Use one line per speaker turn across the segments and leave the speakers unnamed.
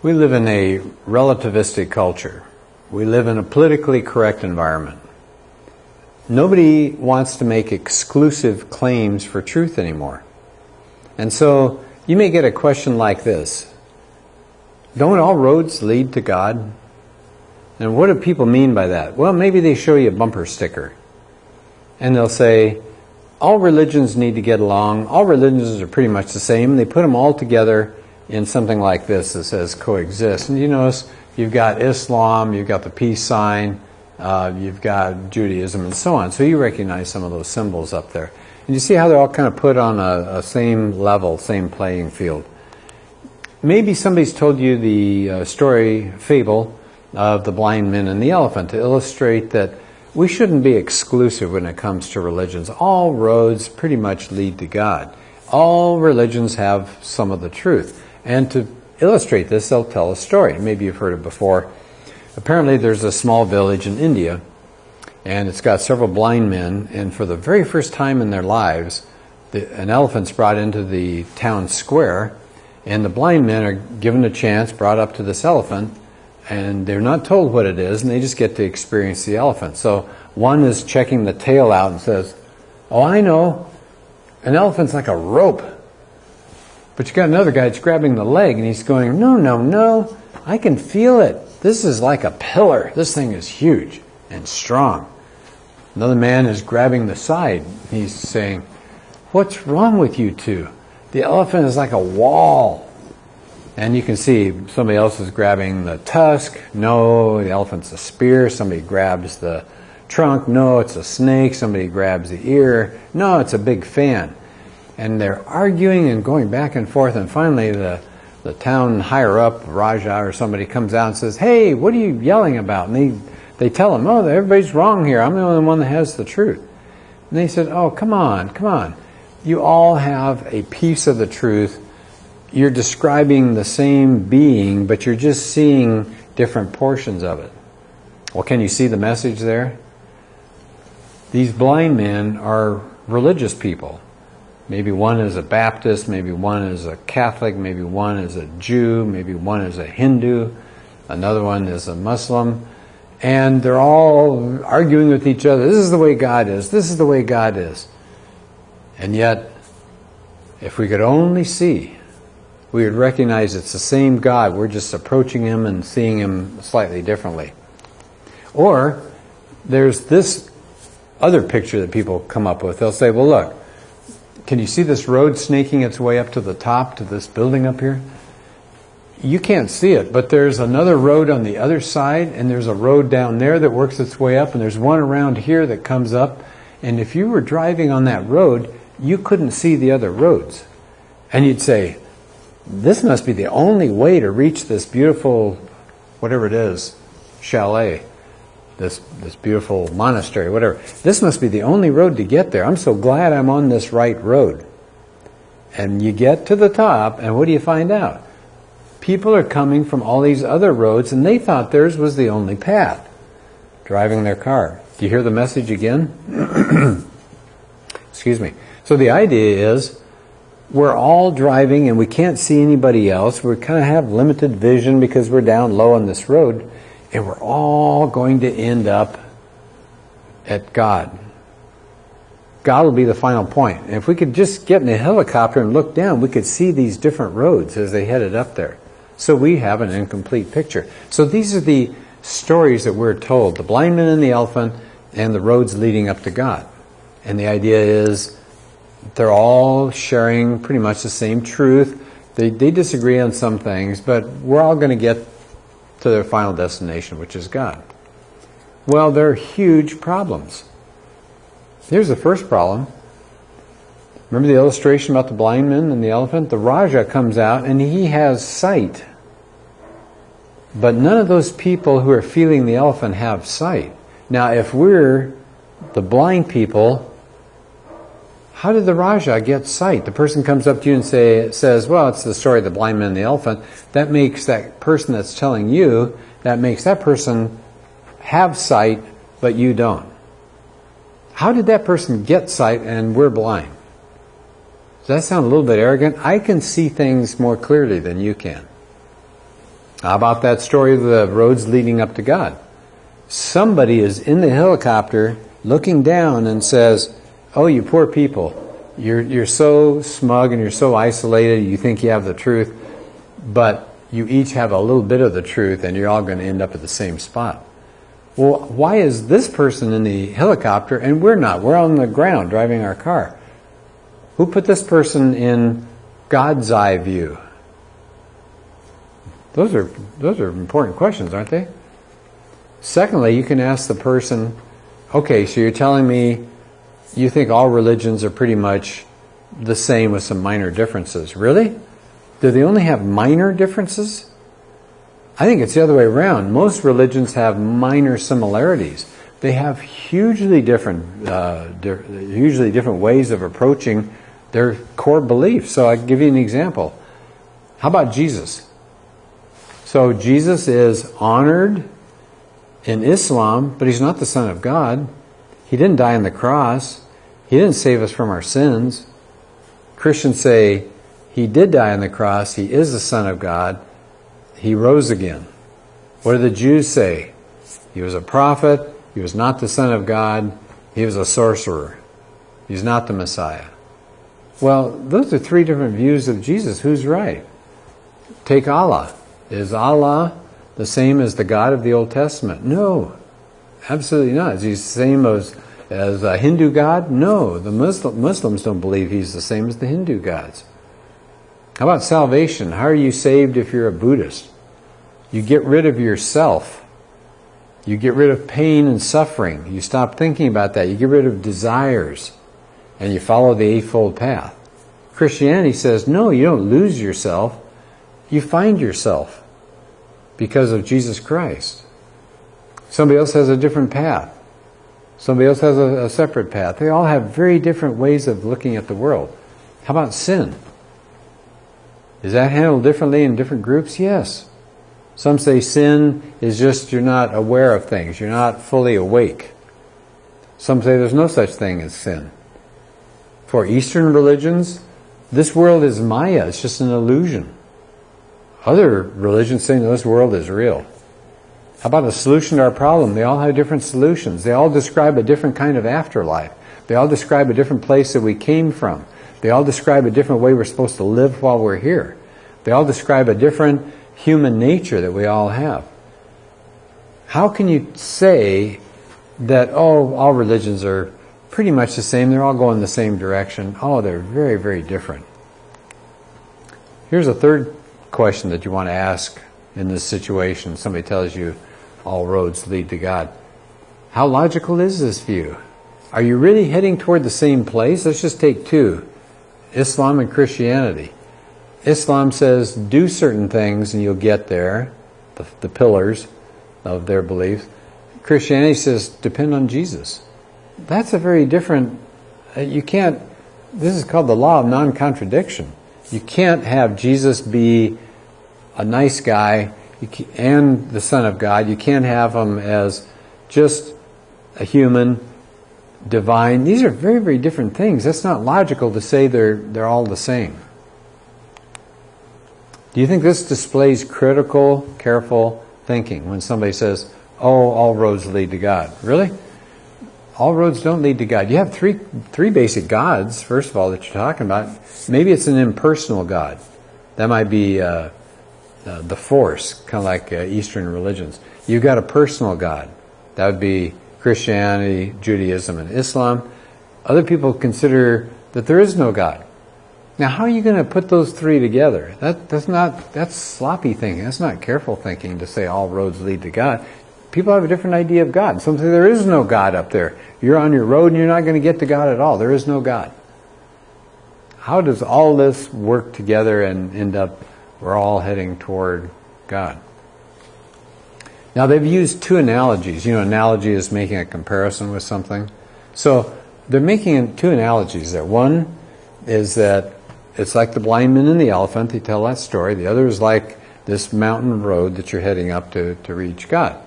We live in a relativistic culture. We live in a politically correct environment. Nobody wants to make exclusive claims for truth anymore. And so you may get a question like this: don't all roads lead to God? And what do people mean by that? Well, maybe they show you a bumper sticker and they'll say, all religions need to get along, all religions are pretty much the same. They put them all together in something like this that says coexist. And you notice you've got Islam, you've got the peace sign, you've got Judaism and so on. So you recognize some of those symbols up there. And you see how they're all kind of put on a same level, same playing field. Maybe somebody's told you the fable of the blind man and the elephant to illustrate that we shouldn't be exclusive when it comes to religions. All roads pretty much lead to God. All religions have some of the truth. And to illustrate this, they'll tell a story. Maybe you've heard it before. Apparently there's a small village in India, and it's got several blind men, and for the very first time in their lives, an elephant's brought into the town square, and the blind men are given a chance, brought up to this elephant, and they're not told what it is, and they just get to experience the elephant. So one is checking the tail out and says, oh, I know, an elephant's like a rope. But you got another guy that's grabbing the leg, and he's going, no, no, no, I can feel it. This is like a pillar. This thing is huge and strong. Another man is grabbing the side. He's saying, what's wrong with you two? The elephant is like a wall. And you can see somebody else is grabbing the tusk. No, the elephant's a spear. Somebody grabs the trunk. No, it's a snake. Somebody grabs the ear. No, it's a big fan. And they're arguing and going back and forth, and finally the town higher up, Raja or somebody, comes out and says, hey, what are you yelling about? And they tell him, oh, everybody's wrong here. I'm the only one that has the truth. And they said, oh, come on, come on. You all have a piece of the truth. You're describing the same being, but you're just seeing different portions of it. Well, can you see the message there? These blind men are religious people. Maybe one is a Baptist, maybe one is a Catholic, maybe one is a Jew, maybe one is a Hindu, another one is a Muslim, and they're all arguing with each other. This is the way God is. This is the way God is. And yet, if we could only see, we would recognize it's the same God. We're just approaching Him and seeing Him slightly differently. Or, there's this other picture that people come up with. They'll say, well, look, can you see this road snaking its way up to the top, to this building up here? You can't see it, but there's another road on the other side, and there's a road down there that works its way up, and there's one around here that comes up. And if you were driving on that road, you couldn't see the other roads. And you'd say, this must be the only way to reach this beautiful, whatever it is, chalet, this beautiful monastery, whatever. This must be the only road to get there. I'm so glad I'm on this right road. And you get to the top, and what do you find out? People are coming from all these other roads, and they thought theirs was the only path, driving their car. Do you hear the message again? Excuse me. So the idea is, we're all driving and we can't see anybody else. We kind of have limited vision because we're down low on this road, and we're all going to end up at God. God will be the final point. And if we could just get in a helicopter and look down, we could see these different roads as they headed up there. So we have an incomplete picture. So these are the stories that we're told. The blind man and the elephant and the roads leading up to God. And the idea is they're all sharing pretty much the same truth. They disagree on some things, but we're all going to get to their final destination, which is God. Well, there are huge problems. Here's the first problem. Remember the illustration about the blind man and the elephant? The Raja comes out and he has sight. But none of those people who are feeling the elephant have sight. Now, if we're the blind people, how did the Raja get sight? The person comes up to you and says, well, it's the story of the blind man and the elephant. That makes that person that's telling you, that makes that person have sight, but you don't. How did that person get sight and we're blind? Does that sound a little bit arrogant? I can see things more clearly than you can. How about that story of the roads leading up to God? Somebody is in the helicopter looking down and says, oh, you poor people, you're so smug and you're so isolated, you think you have the truth, but you each have a little bit of the truth and you're all going to end up at the same spot. Well, why is this person in the helicopter and we're not? We're on the ground driving our car. Who put this person in God's eye view? Those are important questions, aren't they? Secondly, you can ask the person, okay, so you're telling me you think all religions are pretty much the same with some minor differences. Really? Do they only have minor differences? I think it's the other way around. Most religions have minor similarities. They have hugely different ways of approaching their core beliefs. So I'll give you an example. How about Jesus? So Jesus is honored in Islam, but he's not the Son of God. He didn't die on the cross. He didn't save us from our sins. Christians say he did die on the cross. He is the Son of God. He rose again. What do the Jews say? He was a prophet. He was not the Son of God. He was a sorcerer. He's not the Messiah. Well, those are three different views of Jesus. Who's right? Take Allah. Is Allah the same as the God of the Old Testament? No, absolutely not. Is he the same as a Hindu God? No, the Muslims don't believe he's the same as the Hindu gods. How about salvation? How are you saved if you're a Buddhist? You get rid of yourself. You get rid of pain and suffering. You stop thinking about that. You get rid of desires. And you follow the Eightfold Path. Christianity says, no, you don't lose yourself. You find yourself because of Jesus Christ. Somebody else has a different path. Somebody else has a separate path. They all have very different ways of looking at the world. How about sin? Is that handled differently in different groups? Yes. Some say sin is just you're not aware of things. You're not fully awake. Some say there's no such thing as sin. For Eastern religions, this world is Maya. It's just an illusion. Other religions say no, this world is real. How about a solution to our problem? They all have different solutions. They all describe a different kind of afterlife. They all describe a different place that we came from. They all describe a different way we're supposed to live while we're here. They all describe a different human nature that we all have. How can you say that, oh, all religions are pretty much the same, they're all going the same direction? Oh, they're very, very different. Here's a third question that you want to ask in this situation. Somebody tells you all roads lead to God. How logical is this view? Are you really heading toward the same place? Let's just take two, Islam and Christianity. Islam says do certain things and you'll get there, the pillars of their beliefs. Christianity says depend on Jesus. That's a very different, you can't, this is called the law of non-contradiction. You can't have Jesus be a nice guy and the Son of God. You can't have him as just a human, divine. These are very, very different things. That's not logical to say they're all the same. Do you think this displays critical, careful thinking when somebody says, oh, all roads lead to God? Really? All roads don't lead to God. You have three basic gods, first of all, that you're talking about. Maybe it's an impersonal God. That might be the force, kind of like Eastern religions. You've got a personal God. That would be Christianity, Judaism, and Islam. Other people consider that there is no God. Now, how are you going to put those three together? That's sloppy thinking. That's not careful thinking to say all roads lead to God. People have a different idea of God. Some say there is no God up there. You're on your road and you're not going to get to God at all. There is no God. How does all this work together and end up, we're all heading toward God? Now they've used two analogies. You know, analogy is making a comparison with something. So they're making two analogies there. One is that it's like the blind man and the elephant. They tell that story. The other is like this mountain road that you're heading up to reach God.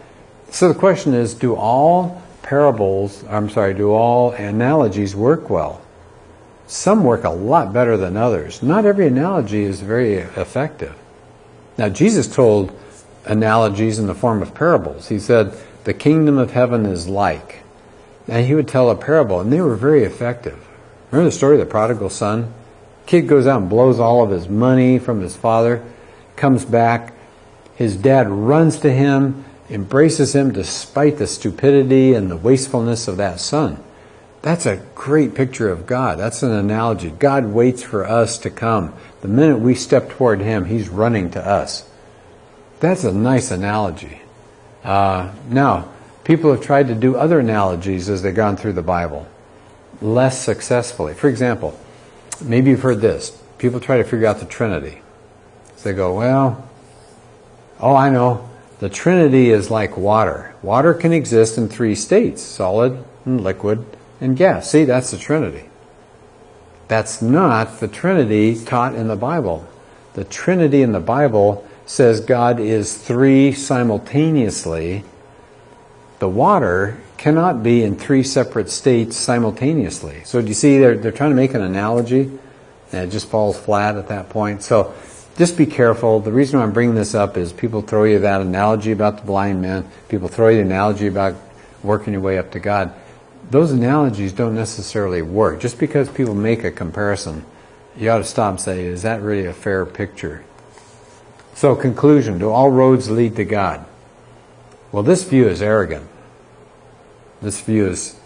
So the question is, do all analogies work well? Some work a lot better than others. Not every analogy is very effective. Now Jesus told analogies in the form of parables. He said, the kingdom of heaven is like. And he would tell a parable, and they were very effective. Remember the story of the prodigal son? Kid goes out and blows all of his money from his father, comes back, his dad runs to him, embraces him despite the stupidity and the wastefulness of that son. That's a great picture of God. That's an analogy. God waits for us to come. The minute we step toward him, he's running to us. That's a nice analogy. Now, people have tried to do other analogies as they've gone through the Bible, less successfully. For example, maybe you've heard this. People try to figure out the Trinity. So they go, well, oh, I know. The Trinity is like water. Water can exist in 3 states, solid and liquid and gas. See, that's the Trinity. That's not the Trinity taught in the Bible. The Trinity in the Bible says God is 3 simultaneously. The water cannot be in 3 separate states simultaneously. So do you see they're trying to make an analogy, and it just falls flat at that point. So just be careful. The reason why I'm bringing this up is people throw you that analogy about the blind man. People throw you the analogy about working your way up to God. Those analogies don't necessarily work. Just because people make a comparison, you ought to stop and say, is that really a fair picture? So, conclusion, do all roads lead to God? Well, this view is arrogant. This view is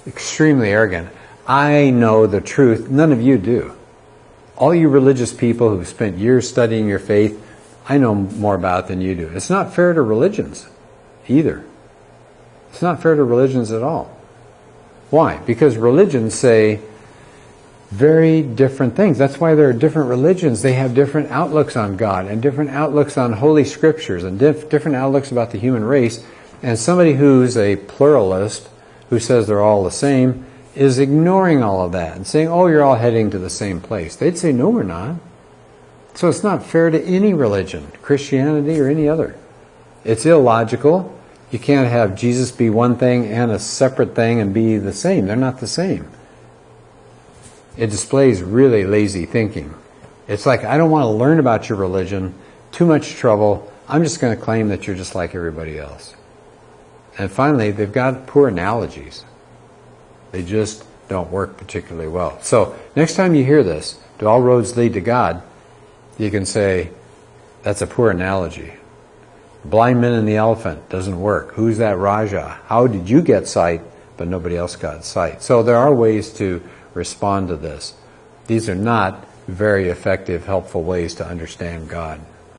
extremely arrogant. I know the truth. None of you do. All you religious people who've spent years studying your faith, I know more about it than you do. It's not fair to religions either. It's not fair to religions at all. Why? Because religions say very different things. That's why there are different religions. They have different outlooks on God and different outlooks on Holy Scriptures and different outlooks about the human race. And somebody who's a pluralist, who says they're all the same, is ignoring all of that and saying, oh, you're all heading to the same place. They'd say, no, we're not. So it's not fair to any religion, Christianity or any other. It's illogical. You can't have Jesus be one thing and a separate thing and be the same. They're not the same. It displays really lazy thinking. It's like, I don't want to learn about your religion. Too much trouble. I'm just going to claim that you're just like everybody else. And finally, they've got poor analogies. They just don't work particularly well. So, next time you hear this, do all roads lead to God? You can say, that's a poor analogy. Blind men and the elephant doesn't work. Who's that Raja? How did you get sight, but nobody else got sight? So there are ways to respond to this. These are not very effective, helpful ways to understand God.